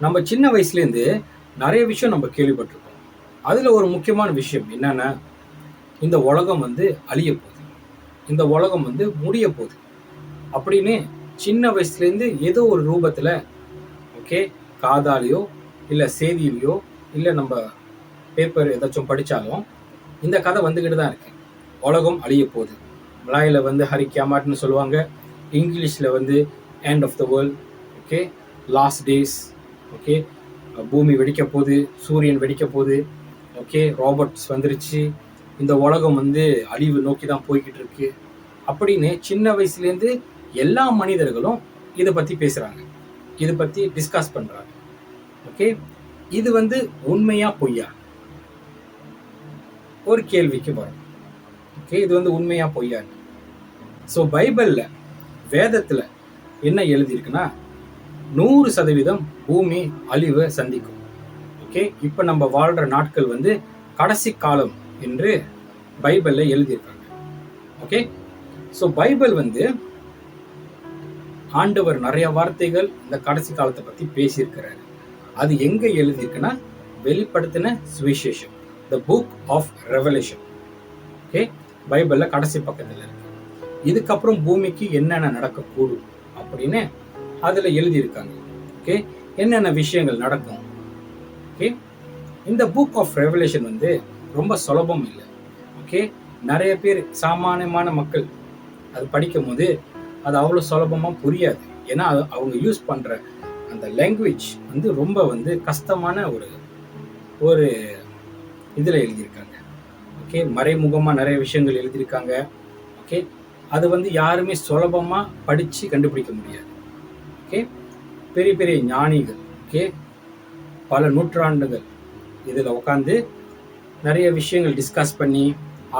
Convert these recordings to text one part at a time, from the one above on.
நம்ம சின்ன வயசுலேருந்து நிறைய விஷயம் நம்ம கேள்விப்பட்டிருக்கோம். அதில் ஒரு முக்கியமான விஷயம் என்னன்னா, இந்த உலகம் வந்து அழிய போகுது. இந்த உலகம் வந்து முடிய போகுது. அப்படின்னு சின்ன வயசுலேருந்து ஏதோ ஒரு ரூபத்தில் ஓகே காதாலேயோ இல்லை செய்தியிலையோ இல்லை நம்ம பேப்பர் ஏதாச்சும் படித்தாலும் இந்த கதை வந்துக்கிட்டு தான் இருக்கு. உலகம் அழிய போகுது. மலாயில் வந்து ஹரி கியாமாட்னு சொல்லுவாங்க. இங்கிலீஷில் வந்து end of the world. Okay, last days. Okay, பூமி வெடிக்க போகுது, சூரியன் வெடிக்க போகுது. ஓகே, ராபர்ட்ஸ் வந்துருச்சு, இந்த உலகம் வந்து அழிவு நோக்கி தான் போய்கிட்டு இருக்கு அப்படின்னு சின்ன வயசுலேருந்து எல்லா மனிதர்களும் இதை பற்றி பேசுகிறாங்க, இதை பற்றி டிஸ்கஸ் பண்ணுறாங்க. ஓகே, இது வந்து உண்மையா பொய்யா ஒரு கேள்விக்கு வரும். ஓகே, இது வந்து உண்மையா பொய்யா? ஸோ பைபிளில் வேதத்தில் என்ன எழுதியிருக்குன்னா 100% பூமி அழிவை சந்திக்கும். ஓகே, இப்போ நம்ம வாழ்கிற நாட்கள் வந்து கடைசி காலம் என்று பைபிளில் எழுதியிருக்காங்க. ஓகே, ஸோ பைபிள் வந்து ஆண்டவர் நிறைய வார்த்தைகள் இந்த கடைசி காலத்தை பற்றி பேசியிருக்கிறாரு. அது எங்கே எழுதியிருக்குன்னா வெளிப்படுத்தின சுவிசேஷம், the book of revelation. Okay, பைபிளில் கடைசி பக்கத்தில் இருக்கு. இதுக்கப்புறம் பூமிக்கு என்னென்ன நடக்கக்கூடும் அப்படின்னு அதில் எழுதியிருக்காங்க. ஓகே, என்னென்ன விஷயங்கள் நடக்கும். ஓகே, இந்த புக் ஆஃப் ரெவலேஷன் வந்து ரொம்ப சுலபம் இல்லை. ஓகே, நிறைய பேர் சாமானியமான மக்கள் அது படிக்கும் போது அது அவ்வளோ சுலபமாக புரியாது. ஏன்னா அவங்க யூஸ் பண்ணுற அந்த லாங்குவேஜ் வந்து ரொம்ப வந்து கஷ்டமான ஒரு இதில் எழுதியிருக்காங்க. ஓகே, மறைமுகமாக நிறைய விஷயங்கள் எழுதியிருக்காங்க. ஓகே, அது வந்து யாருமே சுலபமாக படித்து கண்டுபிடிக்க முடியாது. ஓகே, பெரிய பெரிய ஞானிகள் ஓகே பல நூற்றாண்டுகள் இதில் உட்காந்து நிறைய விஷயங்கள் டிஸ்கஸ் பண்ணி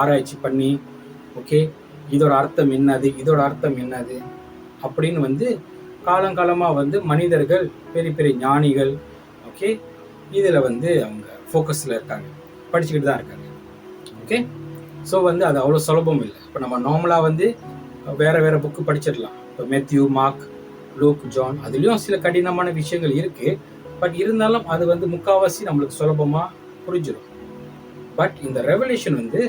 ஆராய்ச்சி பண்ணி ஓகே இதோட அர்த்தம் என்னது, இதோட அர்த்தம் என்னது அப்படின்னு வந்து காலங்காலமாக வந்து மனிதர்கள் பெரிய பெரிய ஞானிகள் ஓகே இதில் வந்து அவங்க ஃபோக்கஸில் இருக்காங்க, படிச்சுக்கிட்டு தான் இருக்காங்க. ஓகே, ஸோ வந்து அது அவ்வளோ சுலபம் இல்லை. இப்போ நம்ம நார்மலாக வந்து வேறு புக்கு படிச்சிடலாம். இப்போ மேத்யூ, மார்க், லூக், ஜான், அதுலேயும் சில கடினமான விஷயங்கள் இருக்குது. பட் இருந்தாலும் அது வந்து முக்கால்வாசி நம்மளுக்கு சுலபமாக புரிஞ்சிடும். பட் இந்த ரெவலேஷன் வந்து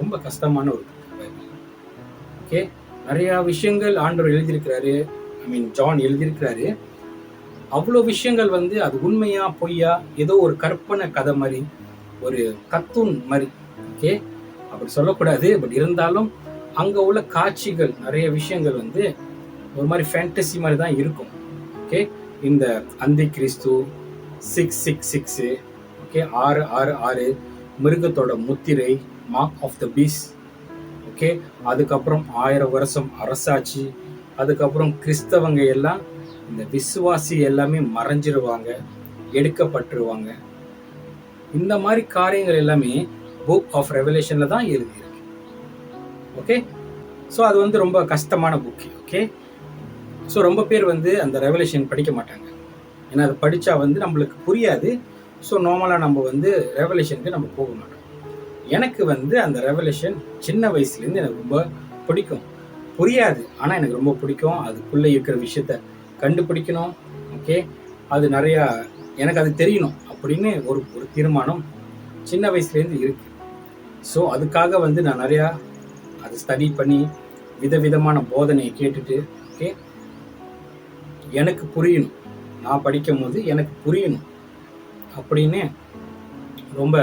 ரொம்ப கஷ்டமான ஒரு பைபிள். ஓகே, நிறையா விஷயங்கள் ஆண்டவர் எழுதியிருக்கிறாரு, ஜான் எழுதியிருக்கிறாரு. அவ்வளோ விஷயங்கள் வந்து அது உண்மையா பொய்யா, ஏதோ ஒரு கற்பனை கதை மாதிரி, ஒரு கத்தூன் மாதிரி. ஓகே, அப்படி சொல்லக்கூடாது. பட் இருந்தாலும் அங்கே உள்ள காட்சிகள் நிறைய விஷயங்கள் வந்து ஒரு மாதிரி ஃபேண்டசி மாதிரி தான் இருக்கும். ஓகே, இந்த அந்தி கிறிஸ்து 666 ஓகே 666 மிருகத்தோட முத்திரை, mark of the beast. Okay, அதுக்கப்புறம் 1000 வருஷம் அரசாட்சி. அதுக்கப்புறம் கிறிஸ்தவங்க எல்லாம் இந்த விசுவாசி எல்லாமே மறைஞ்சிருவாங்க, எடுக்கப்பட்டுருவாங்க. இந்த மாதிரி காரியங்கள் எல்லாமே புக் ஆஃப் ரெவலேஷனில் தான் எழுதியிருக்கு. ஓகே, ஸோ அது வந்து ரொம்ப கஷ்டமான புக்கு. ஓகே, ஸோ ரொம்ப பேர் வந்து அந்த ரெவலேஷன் படிக்க மாட்டாங்க. ஏன்னா அது படித்தா வந்து நம்மளுக்கு புரியாது. ஸோ நார்மலாக நம்ம வந்து ரெவலேஷனுக்கு நம்ம போக மாட்டோம். எனக்கு வந்து அந்த ரெவலேஷன் சின்ன வயசுலேருந்து எனக்கு ரொம்ப பிடிக்கும். புரியாது, ஆனால் எனக்கு ரொம்ப பிடிக்கும். அதுக்குள்ளே இருக்கிற விஷயத்த கண்டுபிடிக்கணும். ஓகே, அது நிறையா எனக்கு அது தெரியணும் அப்படின்னு ஒரு தீர்மானம் சின்ன வயசுலேருந்து இருக்குது. ஸோ அதுக்காக வந்து நான் நிறையா அது ஸ்டடி பண்ணி விதவிதமான போதனையை கேட்டுட்டு ஓகே எனக்கு புரியணும், நான் படிக்கும் போது எனக்கு புரியணும் அப்படின்னு ரொம்ப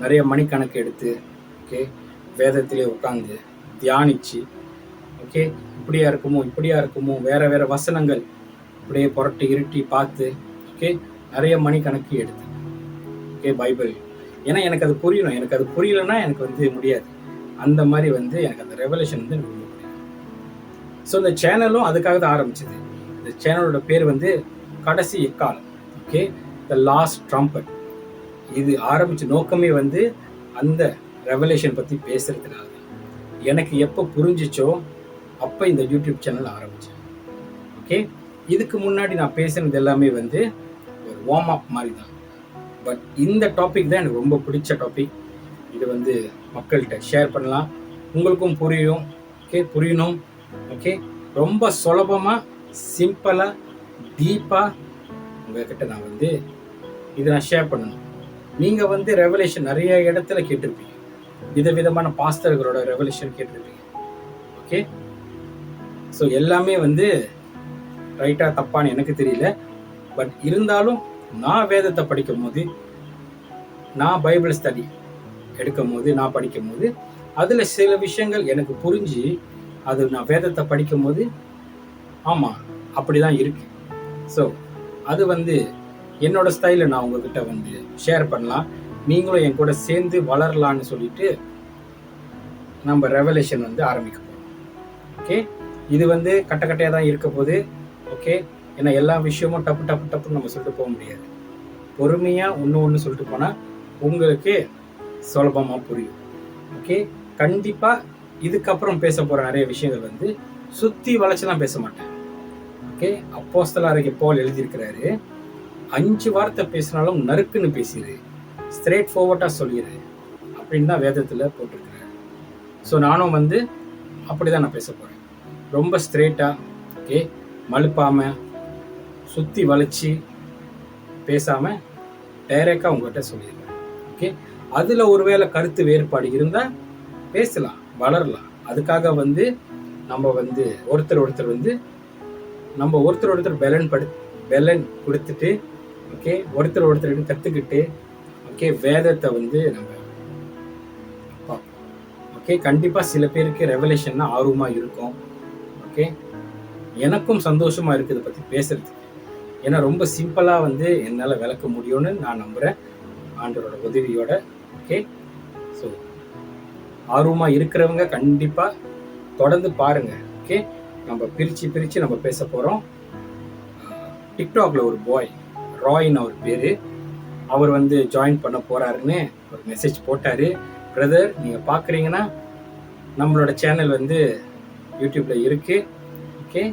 நிறைய மணிக்கணக்கு எடுத்து ஓகே வேதத்திலே உட்காந்து தியானித்து ஓகே இப்படியா இருக்குமோ வேறு வசனங்கள் இப்படியே புரட்டி இருட்டி பார்த்து ஓகே நிறைய மணிக்கணக்கு எடுத்து ஓகே பைபிள். ஏன்னா எனக்கு அது புரியணும், எனக்கு அது புரியலைன்னா எனக்கு வந்து முடியாது. அந்த மாதிரி வந்து எனக்கு அந்த ரெவலேஷன் வந்து எனக்கு ரொம்ப பிடிக்கும். ஸோ இந்த சேனலும் அதுக்காக தான் ஆரம்பிச்சது. இந்த சேனலோட பேர் வந்து கடைசி எக்காலம். Okay, the last trumpet. இது ஆரம்பித்த நோக்கமே வந்து அந்த ரெவலேஷன் பற்றி பேசுகிறதுனால. எனக்கு எப்போ புரிஞ்சிச்சோ அப்போ இந்த யூடியூப் சேனல் ஆரம்பித்தேன். ஓகே, இதுக்கு முன்னாடி நான் பேசுனது எல்லாமே வந்து ஒரு வார்ம் அப் மாதிரி தான். பட் இந்த டாபிக் தான் எனக்கு ரொம்ப பிடிச்ச டாபிக். இது வந்து மக்கள்கிட்ட ஷேர் பண்ணலாம், உங்களுக்கும் புரியும். ஓகே, புரியணும். ஓகே, ரொம்ப சுலபமாக சிம்பிளாக டீப்பாக உங்ககிட்ட நான் வந்து இதை நான் ஷேர் பண்ணணும். நீங்கள் வந்து ரெவலேஷன் நிறைய இடத்துல கேட்டிருப்பீங்க, விதவிதமான பாஸ்டர்களோட ரெவலேஷன் கேட்டிருப்பீங்க. ஓகே, ஸோ எல்லாமே வந்து ரைட்டாக தப்பான்னு எனக்கு தெரியல. பட் இருந்தாலும் நான் வேதத்தை படிக்கும் போது, நான் பைபிள் ஸ்டடி எடுக்கும் போது, நான் படிக்கும் போது அதில் சில விஷயங்கள் எனக்கு புரிஞ்சு, அது நான் வேதத்தை படிக்கும் போது ஆமாம் அப்படி தான் இருக்கு. ஸோ அது வந்து என்னோட ஸ்டைலில் நான் உங்ககிட்ட வந்து ஷேர் பண்ணலாம், நீங்களும் என் கூட சேர்ந்து வளரலான்னு சொல்லிட்டு நம்ம ரெவலேஷன் வந்து ஆரம்பிக்க போகிறோம். ஓகே, இது வந்து கட்டையாக தான் இருக்க போது. ஓகே, ஏன்னா எல்லா விஷயமும் டப்பு டப்பு டப்புன்னு நம்ம சொல்லிட்டு போக முடியாது. பொறுமையாக ஒன்று சொல்லிட்டு போனால் உங்களுக்கு சுலபமாக புரியும். ஓகே, கண்டிப்பாக இதுக்கப்புறம் பேச போகிற நிறைய விஷயங்கள் வந்து சுற்றி வளைச்செல்லாம் பேச மாட்டேன். ஓகே, அப்போஸ்தலராகிய பவுல் எழுதியிருக்கிறாரு, 5 வார்த்தை பேசினாலும் நறுக்குன்னு பேசிடு, ஸ்ட்ரெயிட் ஃபார்வர்டாக சொல்லிடு அப்படின்னு தான் வேதத்தில் போட்டிருக்கிறாரு. ஸோ நானும் வந்து அப்படி தான் நான் பேச போகிறேன். ரொம்ப ஸ்ட்ரெயிட்டாக, ஓகே, மழுப்பாமல் சுற்றி வளைச்சி பேசாமல் டைரெக்டாக உங்கள்கிட்ட சொல்லிடுவேன். ஓகே, அதில் ஒருவேளை கருத்து வேறுபாடு இருந்தால் பேசலாம், வளரலாம். அதுக்காக வந்து நம்ம வந்து ஒருத்தர் வந்து நம்ம ஒருத்தர் பெலன் கொடுத்துட்டு, ஓகே, ஒருத்தர் கற்றுக்கிட்டு, ஓகே, வேதத்தை வந்து நம்ம பார்ப்போம். ஓகே, கண்டிப்பாக சில பேருக்கு ரெவலேஷன்னா ஆர்வமாக இருக்கும். ஓகே, எனக்கும் சந்தோஷமாக இருக்குது இதை பற்றி பேசுறதுக்கு. ஏன்னா ரொம்ப சிம்பிளாக வந்து என்னால் விளக்க முடியும்னு நான் நம்புகிறேன், ஆண்டவரோட உதவியோட. ஓகே, ஸோ ஆர்வமாக இருக்கிறவங்க கண்டிப்பாக தொடர்ந்து பாருங்கள். ஓகே, நம்ம பிரித்து நம்ம பேச போகிறோம். டிக்டாக்ல ஒரு பாய் ராய்னு அவர் பேர், அவர் வந்து ஜாயின் பண்ண போகிறாருன்னு ஒரு மெசேஜ் போட்டார். பிரதர், நீங்கள் பார்க்குறீங்கன்னா நம்மளோட சேனல் வந்து யூடியூப்பில் இருக்குது. ஓகே,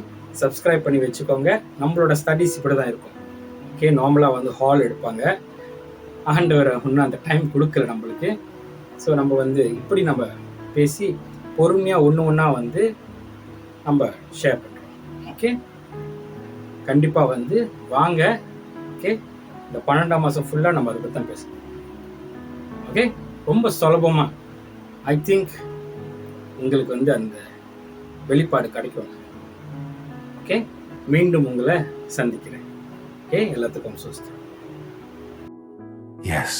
சப்ஸ்கிரைப் பண்ணி வச்சுக்கோங்க. நம்மளோட ஸ்டடீஸ் இப்படி தான் இருக்கும். ஓகே, நார்மலாக வந்து ஹால் எடுப்பாங்க, ஆண்டவர் இன்னும் அந்த டைம் கொடுக்கல நம்மளுக்கு. ஸோ நம்ம வந்து இப்படி நம்ம பேசி பொறுமையாக ஒன்றா வந்து நம்ம ஷேர் பண்ணுறோம். ஓகே, கண்டிப்பாக வந்து வாங்க. ஓகே, இந்த 12ஆம் மாதம் ஃபுல்லாக நம்ம அதை பற்றி தான் பேசணும். ஓகே, ரொம்ப சுலபமாக ஐ திங்க் உங்களுக்கு வந்து அந்த வெளிப்பாடு கிடைக்கும். ஓகே, மீண்டும் உங்களை சந்திக்கிறேன். ஓகே, எல்லாத்துக்கும் சுஸ்தம். Yes.